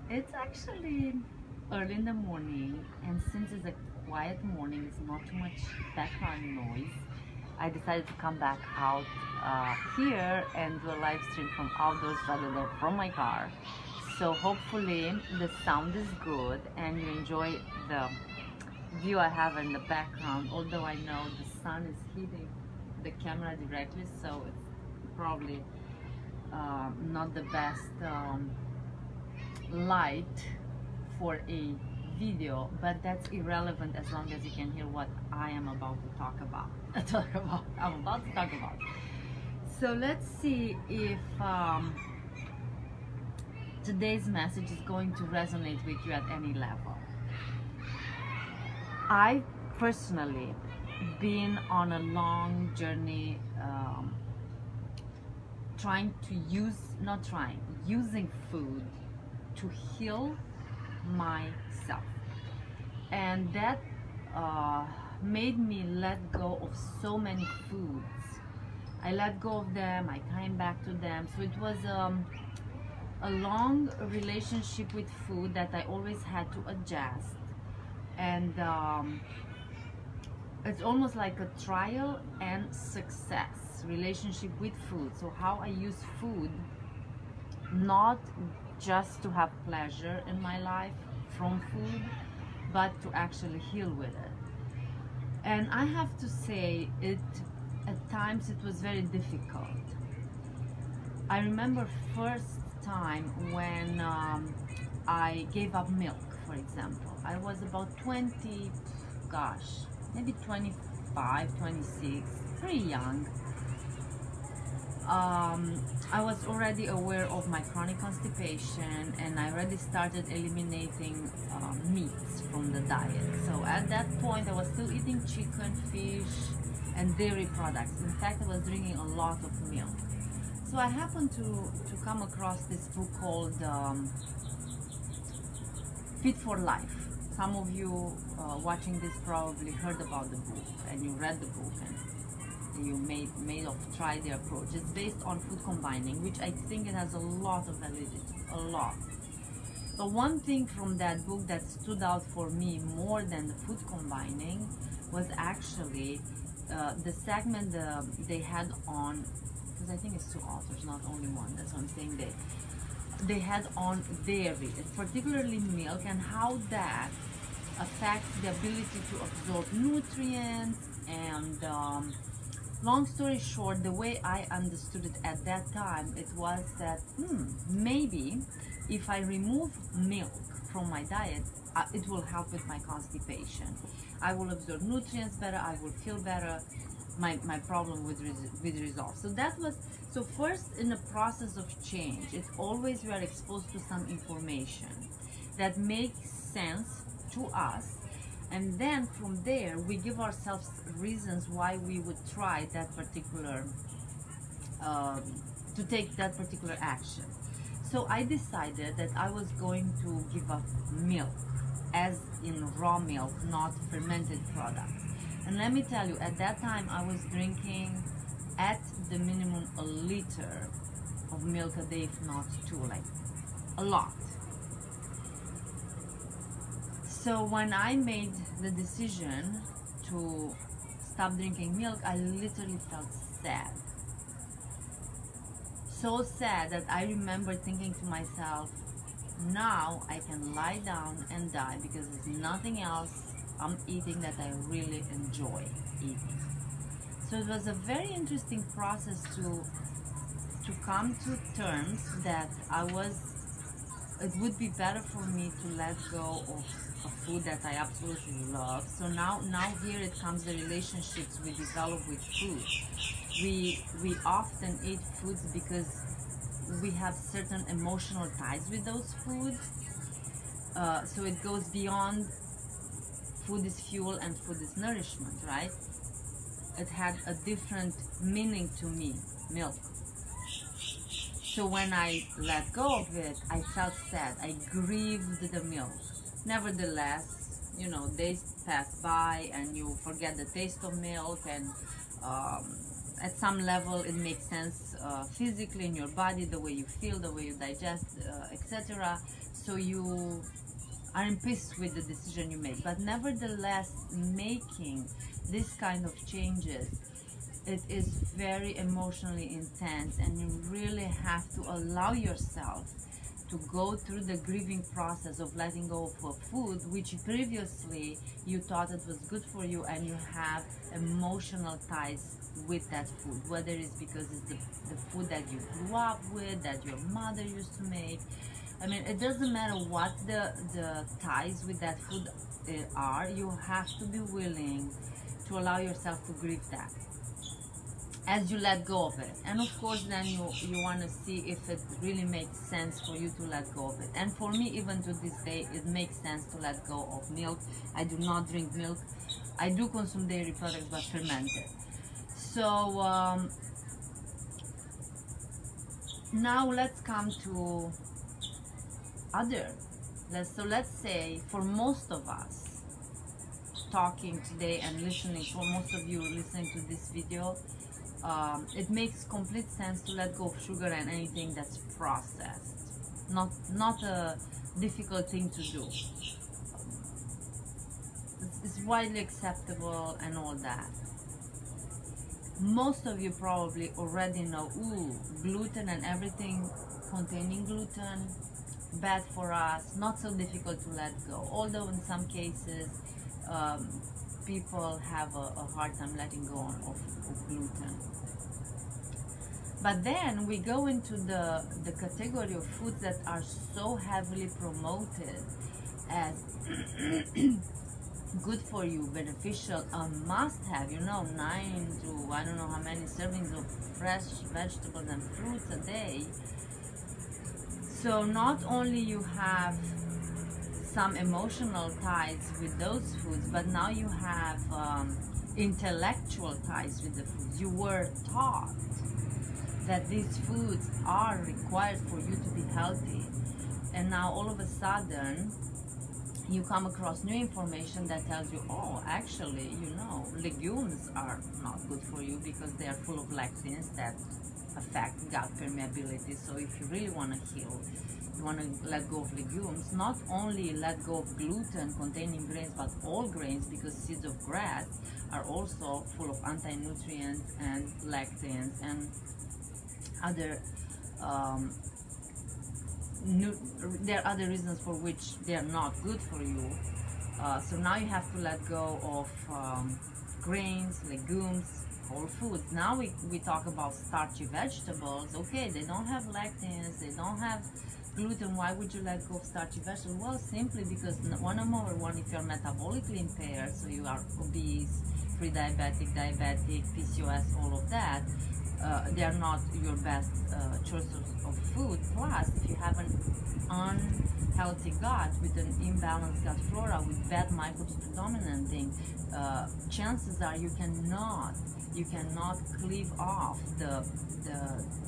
It's actually early in the morning, and since it's a quiet morning, it's not too much background noise. I decided to come back out here and do a live stream from outdoors rather than from my car. So hopefully the sound is good and you enjoy the view I have in the background, although I know the sun is hitting the camera directly, so it's probably not the best light for a video, but that's irrelevant as long as you can hear what I am about to talk about. I'm about to talk about. So let's see if today's message is going to resonate with you at any level. I personally been on a long journey using food to heal myself, and that made me let go of so many foods. I let go of them, I came back to them, so it was a long relationship with food that I always had to adjust, and it's almost like a trial and success relationship with food. So how I use food not just to have pleasure in my life from food, but to actually heal with it. And I have to say, at times it was very difficult. I remember first time when I gave up milk, for example. I was about 20, gosh, maybe 25, 26, pretty young. I was already aware of my chronic constipation, and I already started eliminating meats from the diet. So at that point I was still eating chicken, fish and dairy products. In fact, I was drinking a lot of milk. So I happened to come across this book called Fit for Life. Some of you watching this probably heard about the book, and you read the book, and you may have tried the approach. It's based on food combining, which I think it has a lot of validity, a lot. But one thing from that book that stood out for me more than the food combining was actually the segment they had on, because I think it's two authors, not only one, that's what I'm saying, they had on dairy, particularly milk, and how that affects the ability to absorb nutrients. And long story short, the way I understood it at that time, it was that maybe if I remove milk from my diet, it will help with my constipation. I will absorb nutrients better, I will feel better, my problem would resolve. So that was, so first in the process of change, it's always we are exposed to some information that makes sense to us, and then from there we give ourselves reasons why we would try that particular to take that particular action. So I decided that I was going to give up milk, as in raw milk, not fermented products. And let me tell you, at that time I was drinking at the minimum a liter of milk a day, if not two, like a lot. So when I made the decision to stop drinking milk, I literally felt sad. So sad that I remember thinking to myself, now I can lie down and die, because there's nothing else I'm eating that I really enjoy eating. So it was a very interesting process to come to terms that it would be better for me to let go of a food that I absolutely love. So now here it comes, the relationships we develop with food. We often eat foods because we have certain emotional ties with those foods. So it goes beyond food is fuel and food is nourishment, right? It had a different meaning to me, milk. So when I let go of it, I felt sad. I grieved the milk. Nevertheless, you know, days pass by and you forget the taste of milk, and at some level it makes sense physically in your body, the way you feel, the way you digest, etc. So you are in peace with the decision you make. But nevertheless, making this kind of changes, it is very emotionally intense, and you really have to allow yourself to go through the grieving process of letting go of a food which previously you thought it was good for you, and you have emotional ties with that food, whether it's because it's the food that you grew up with, that your mother used to make. I mean, it doesn't matter what the ties with that food are, you have to be willing to allow yourself to grieve that as you let go of it. And of course then you want to see if it really makes sense for you to let go of it. And for me, even to this day, it makes sense to let go of milk. I do not drink milk. I do consume dairy products, but fermented. So now let's come to other. So let's say for most of us talking today and listening, for most of you listening to this video, it makes complete sense to let go of sugar and anything that's processed. Not a difficult thing to do. It's widely acceptable and all that. Most of you probably already know, gluten and everything containing gluten, bad for us, not so difficult to let go. Although in some cases, people have a hard time letting go of gluten. But then we go into the category of foods that are so heavily promoted as good for you, beneficial, a must-have, 9 to I don't know how many servings of fresh vegetables and fruits a day. So not only you have some emotional ties with those foods, but now you have intellectual ties with the foods. You were taught that these foods are required for you to be healthy, and now all of a sudden you come across new information that tells you, oh, actually, legumes are not good for you because they are full of lectins that affect gut permeability. So if you really want to heal, you want to let go of legumes, not only let go of gluten containing grains, but all grains, because seeds of grass are also full of anti-nutrients and lectins and other there are other reasons for which they are not good for you. So now you have to let go of grains, legumes, whole foods. Now we talk about starchy vegetables. Okay, they don't have lectins, they don't have gluten. Why would you let go of starchy vegetables? Well, simply because number one, if you're metabolically impaired, so you are obese, pre-diabetic, diabetic, PCOS, all of that, they are not your best choices of food. Plus, if you have an unhealthy gut with an imbalanced gut flora with bad microbes predominating, chances are you cannot cleave off the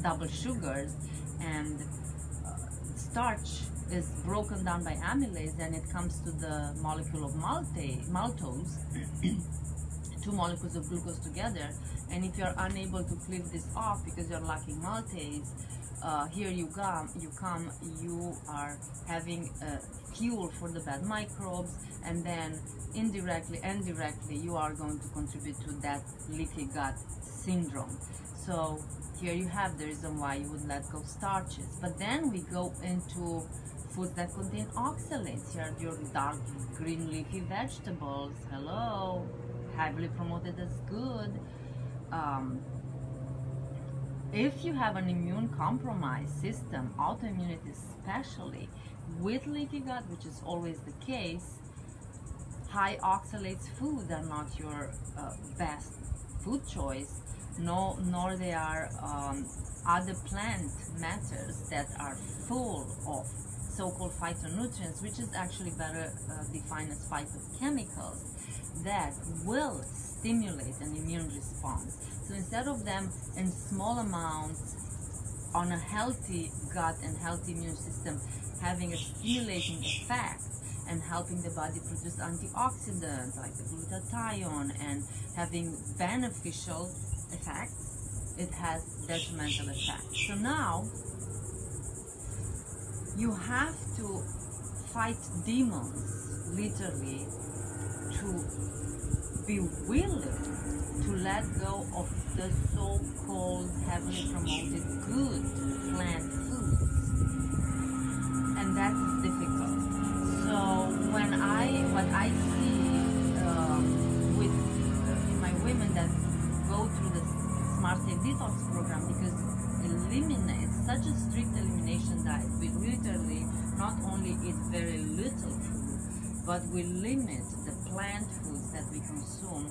double sugars, and starch is broken down by amylase, and it comes to the molecule of maltose, two molecules of glucose together. And if you're unable to cleave this off because you're lacking maltase, here you are having fuel for the bad microbes, and then indirectly you are going to contribute to that leaky gut syndrome. So here you have the reason why you would let go of starches. But then we go into foods that contain oxalates. Here are your dark green leafy vegetables. Hello, heavily promoted as good. If you have an immune compromised system, autoimmunity especially, with leaky gut, which is always the case, high oxalates foods are not your best food choice, nor they are other plant matters that are full of so-called phytonutrients, which is actually better defined as phytochemicals, that will stimulate an immune response. So instead of them in small amounts on a healthy gut and healthy immune system having a stimulating effect and helping the body produce antioxidants like the glutathione and having beneficial effects, it has detrimental effects. So now you have to fight demons, literally, to be willing to let go of the so-called heavily promoted good plant foods, and that is difficult. So what I see with my women that go through the Smart Safe Detox program, because it's such a strict elimination diet. We literally not only eat very little food, but we limit the plant foods that we consume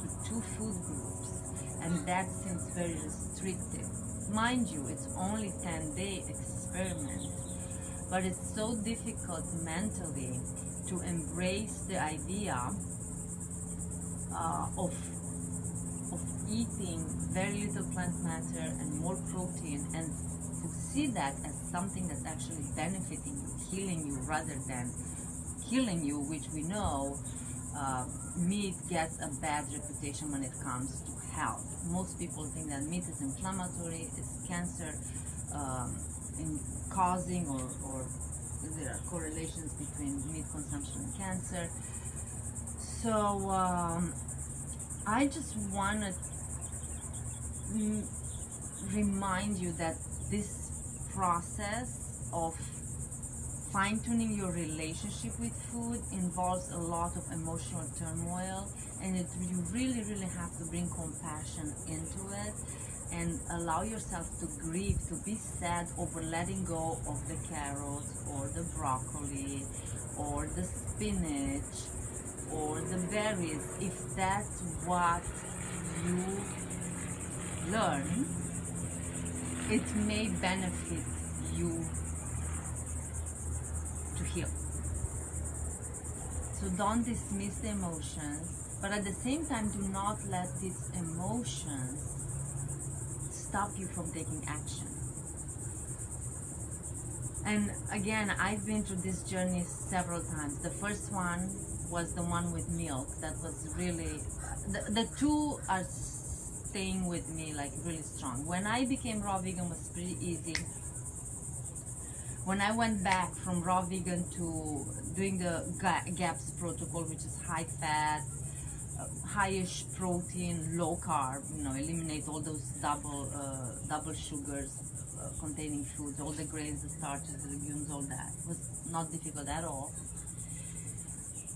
to 2 food groups, and that seems very restrictive. Mind you, it's only 10-day experiment, but it's so difficult mentally to embrace the idea of eating very little plant matter and more protein, and to see that as something that's actually benefiting you, healing you, rather than killing you, which we know meat gets a bad reputation when it comes to health. Most people think that meat is inflammatory, it's cancer in causing, or there are correlations between meat consumption and cancer. So I just want to remind you that this process of fine-tuning your relationship with food involves a lot of emotional turmoil, and you really have to bring compassion into it and allow yourself to grieve, to be sad over letting go of the carrots or the broccoli or the spinach or the berries. If that's what you learn, it may benefit you to heal. So don't dismiss the emotions, but at the same time, do not let these emotions stop you from taking action. And again, I've been through this journey several times. The first one was the one with milk. That was really, the two are staying with me like really strong. When I became raw vegan was pretty easy. When I went back from raw vegan to doing the GAPS protocol, which is high fat, highish protein, low carb, eliminate all those double sugars containing foods, all the grains, the starches, the legumes, all that. It was not difficult at all.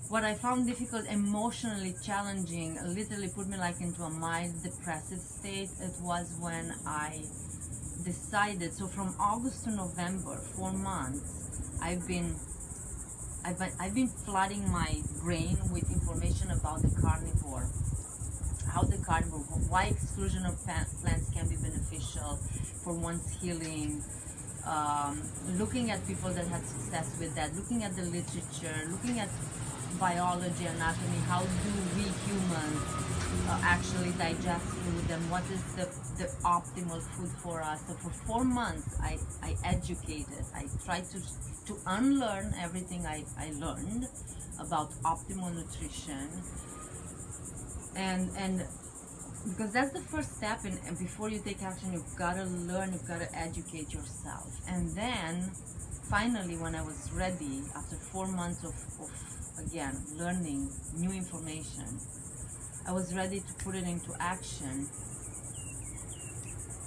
What I found difficult, emotionally challenging, literally put me like into a mild depressive state, it was when I decided. So from August to November, 4 months, I've been flooding my brain with information about the carnivore, why exclusion of plants can be beneficial for one's healing, looking at people that had success with that, looking at the literature, looking at biology, anatomy, how do we humans actually digest food, and what is the optimal food for us. So for 4 months I educated, I tried to unlearn everything I learned about optimal nutrition, and because that's the first step, and before you take action, you've got to learn, you've got to educate yourself. And then finally, when I was ready, after 4 months of again learning new information, I was ready to put it into action.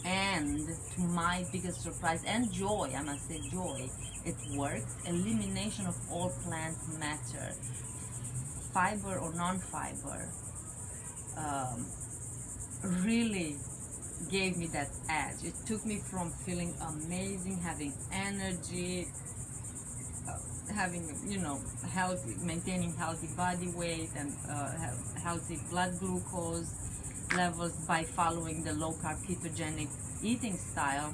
And to my biggest surprise and joy, I must say joy, it worked. Elimination of all plant matter, fiber or non-fiber, really gave me that edge. It took me from feeling amazing, having energy, having, healthy, maintaining healthy body weight and healthy blood glucose levels by following the low carb ketogenic eating style.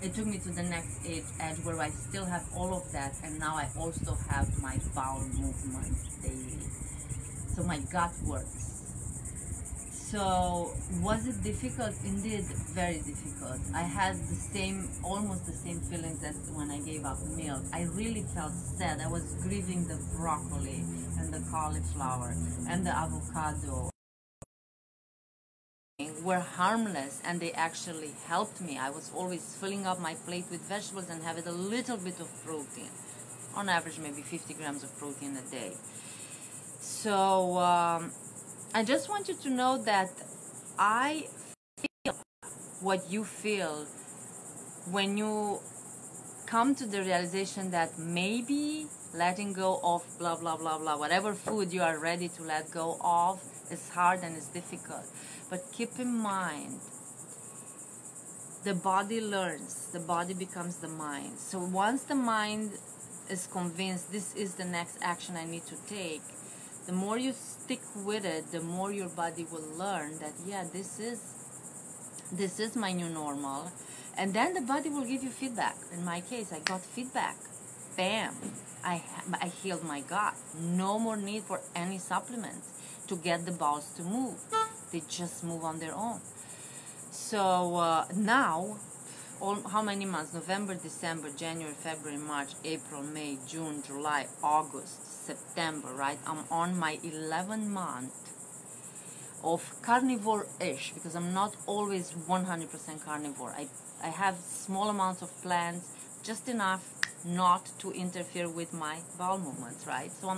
It took me to the next edge where I still have all of that, and now I also have my bowel movement daily. So my gut works. So was it difficult? Indeed, very difficult. I had almost the same feelings as when I gave up milk. I really felt sad. I was grieving the broccoli and the cauliflower and the avocado. were harmless, and they actually helped me. I was always filling up my plate with vegetables and having a little bit of protein. On average, maybe 50 grams of protein a day. So I just want you to know that I feel what you feel when you come to the realization that maybe letting go of blah, blah, blah, blah, whatever food you are ready to let go of is hard and is difficult. But keep in mind, the body learns, the body becomes the mind. So once the mind is convinced this is the next action I need to take, the more you stick with it, the more your body will learn that, yeah, this is my new normal. And then the body will give you feedback. In my case, I got feedback. Bam! I healed my gut. No more need for any supplements to get the bowels to move. They just move on their own. So now, how many months? November, December, January, February, March, April, May, June, July, August, September, right? I'm on my 11th month of carnivore-ish, because I'm not always 100% carnivore. I have small amounts of plants, just enough not to interfere with my bowel movements, right? So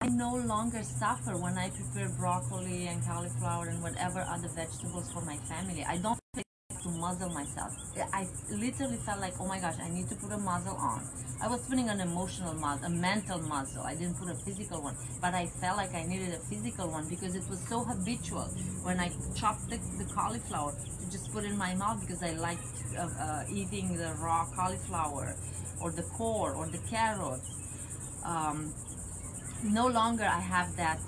I no longer suffer when I prepare broccoli and cauliflower and whatever other vegetables for my family. I don't feel to muzzle myself. I literally felt like, oh my gosh, I need to put a muzzle on. I was putting an emotional muzzle, a mental muzzle. I didn't put a physical one, but I felt like I needed a physical one because it was so habitual when I chopped the cauliflower to just put it in my mouth, because I liked eating the raw cauliflower or the core or the carrots. No longer I have that,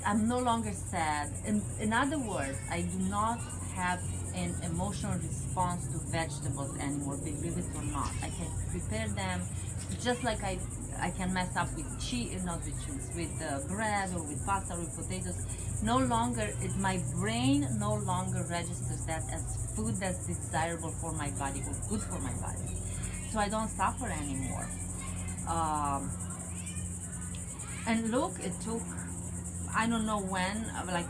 I'm no longer sad. In other words, I do not have an emotional response to vegetables anymore, believe it or not. I can prepare them just like I can mess up with cheese, not with cheese, with bread or with pasta or with potatoes. No longer, my brain no longer registers that as food that's desirable for my body or good for my body. So I don't suffer anymore. And look, it took, I don't know when, like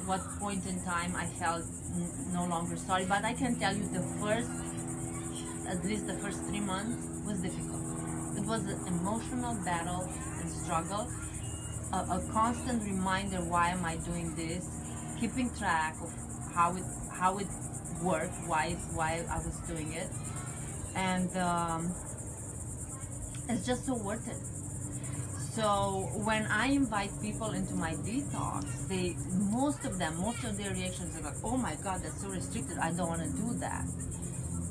what point in time I felt no longer sorry, but I can tell you at least the first 3 months was difficult. It was an emotional battle and struggle, a constant reminder, why am I doing this, keeping track of how it worked, why I was doing it, and it's just so worth it. So when I invite people into my detox, most of their reactions are like, oh my God, that's so restricted, I don't want to do that.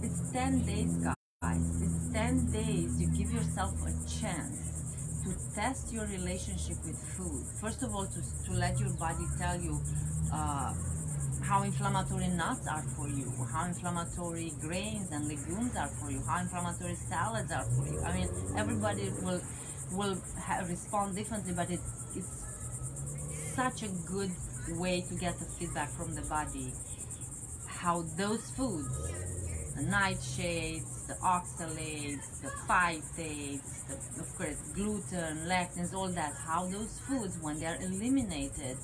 It's 10 days, guys. It's 10 days. You give yourself a chance to test your relationship with food. First of all, to let your body tell you how inflammatory nuts are for you, how inflammatory grains and legumes are for you, how inflammatory salads are for you. I mean, everybody will respond differently, but it's such a good way to get the feedback from the body, how those foods, the nightshades, the oxalates, the phytates, of course gluten, lectins, all that, how those foods, when they are eliminated,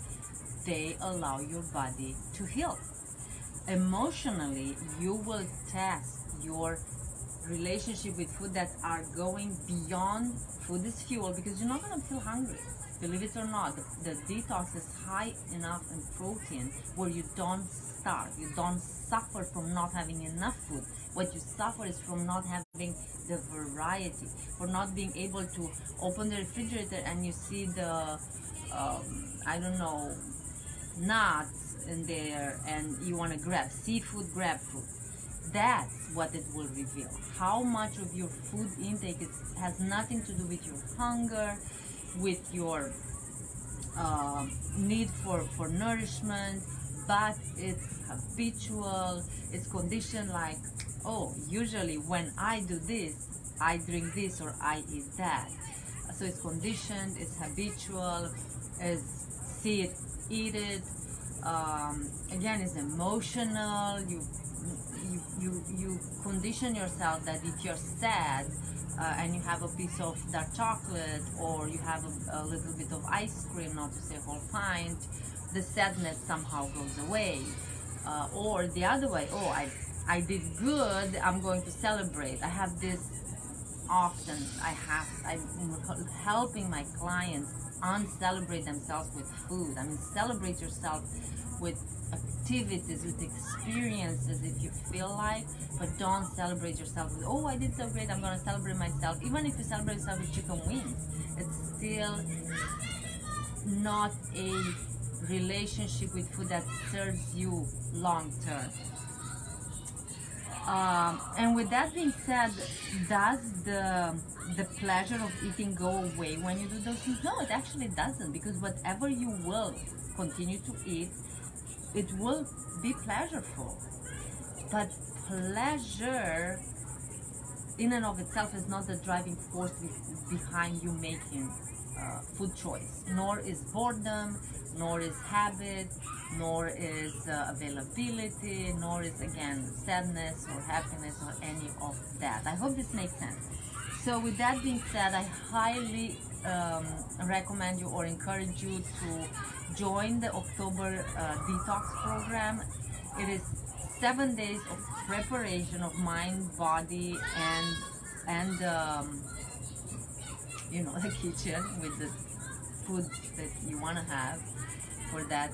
they allow your body to heal. Emotionally, you will test your relationship with food that are going beyond food is fuel, because you're not going to feel hungry. Believe it or not, the detox is high enough in protein where you don't starve, you don't suffer from not having enough food. What you suffer is from not having the variety, for not being able to open the refrigerator and you see the I don't know, nuts in there and you want to grab seafood, grab food. That's what it will reveal. How much of your food intake has nothing to do with your hunger, with your need for nourishment, but it's habitual, it's conditioned like, oh, usually when I do this, I drink this or I eat that. So it's conditioned, it's habitual, it's see it, eat it. Again, it's emotional. You condition yourself that if you're sad, and you have a piece of dark chocolate, or you have a little bit of ice cream, not to say a whole pint, the sadness somehow goes away. Or the other way, oh, I did good, I'm going to celebrate. I have this often. I'm helping my clients uncelebrate themselves with food. I mean, celebrate yourself with activities, with experiences if you feel like, but don't celebrate yourself with, oh, I did so great, I'm going to celebrate myself. Even if you celebrate yourself with chicken wings, it's still not a relationship with food that serves you long term. And with that being said, does the pleasure of eating go away when you do those things? No, it actually doesn't, because whatever you will continue to eat, it will be pleasureful. But pleasure in and of itself is not the driving force behind you making food choice, nor is boredom, nor is habit, nor is availability, nor is, again, sadness or happiness or any of that. I hope this makes sense. So with that being said, I highly recommend you or encourage you to join the October detox program. It is 7 days of preparation of mind, body, and you know, the kitchen with the food that you want to have for that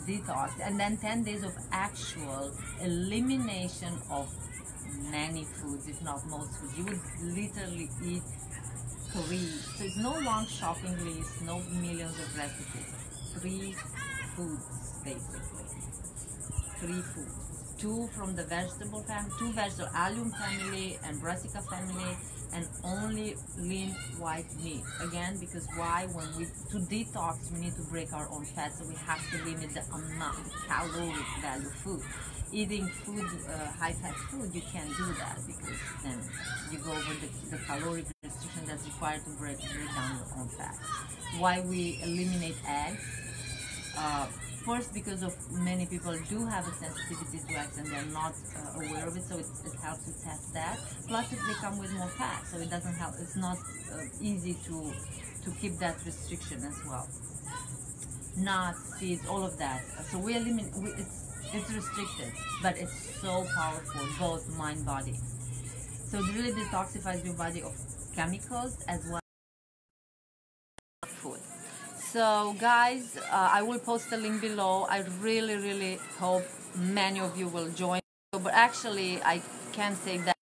detox, and then 10 days of actual elimination of many foods, if not most foods. You would literally eat 3. So it's no long shopping list, no millions of recipes. 3 foods, basically. 3 foods. 2 from the vegetable family, 2 vegetable allium family and brassica family, and only lean white meat. Again, because why? When we to detox, we need to break our own fat, so we have to limit the amount, caloric value food. Eating food, high-fat food, you can't do that, because then you go over the caloric restriction that's required to break down your own fat. Why we eliminate eggs? First, because of many people do have a sensitivity to eggs and they're not aware of it, so it helps to test that. Plus, they come with more fat, so it doesn't help. It's not easy to keep that restriction as well. Nuts, seeds, all of that. So we eliminate. It's restricted, but it's so powerful, both mind, body. So it really detoxifies your body of chemicals as well as food. So guys, I will post the link below. I really hope many of you will join. But actually, I can say that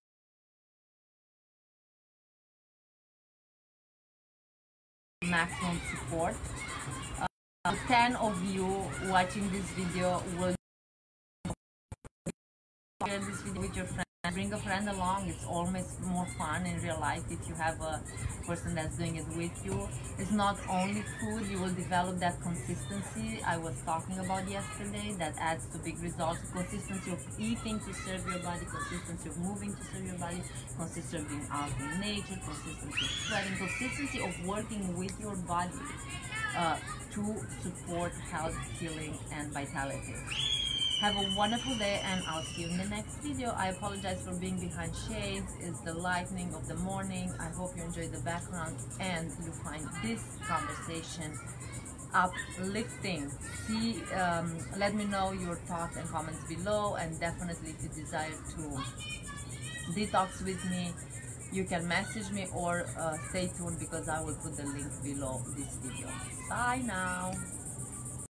maximum support. 10 of you watching this video will share this video with your friends. Bring a friend along. It's always more fun in real life if you have a person that's doing it with you. It's not only food, you will develop that consistency I was talking about yesterday that adds to big results. Consistency of eating to serve your body, consistency of moving to serve your body, consistency of being out in nature, consistency of sweating, consistency of working with your body to support health, healing, and vitality. Have a wonderful day, and I'll see you in the next video. I apologize for being behind shades. It's the lightning of the morning. I hope you enjoy the background and you find this conversation uplifting. Let me know your thoughts and comments below, and definitely if you desire to detox with me, you can message me or stay tuned, because I will put the link below this video. Bye now.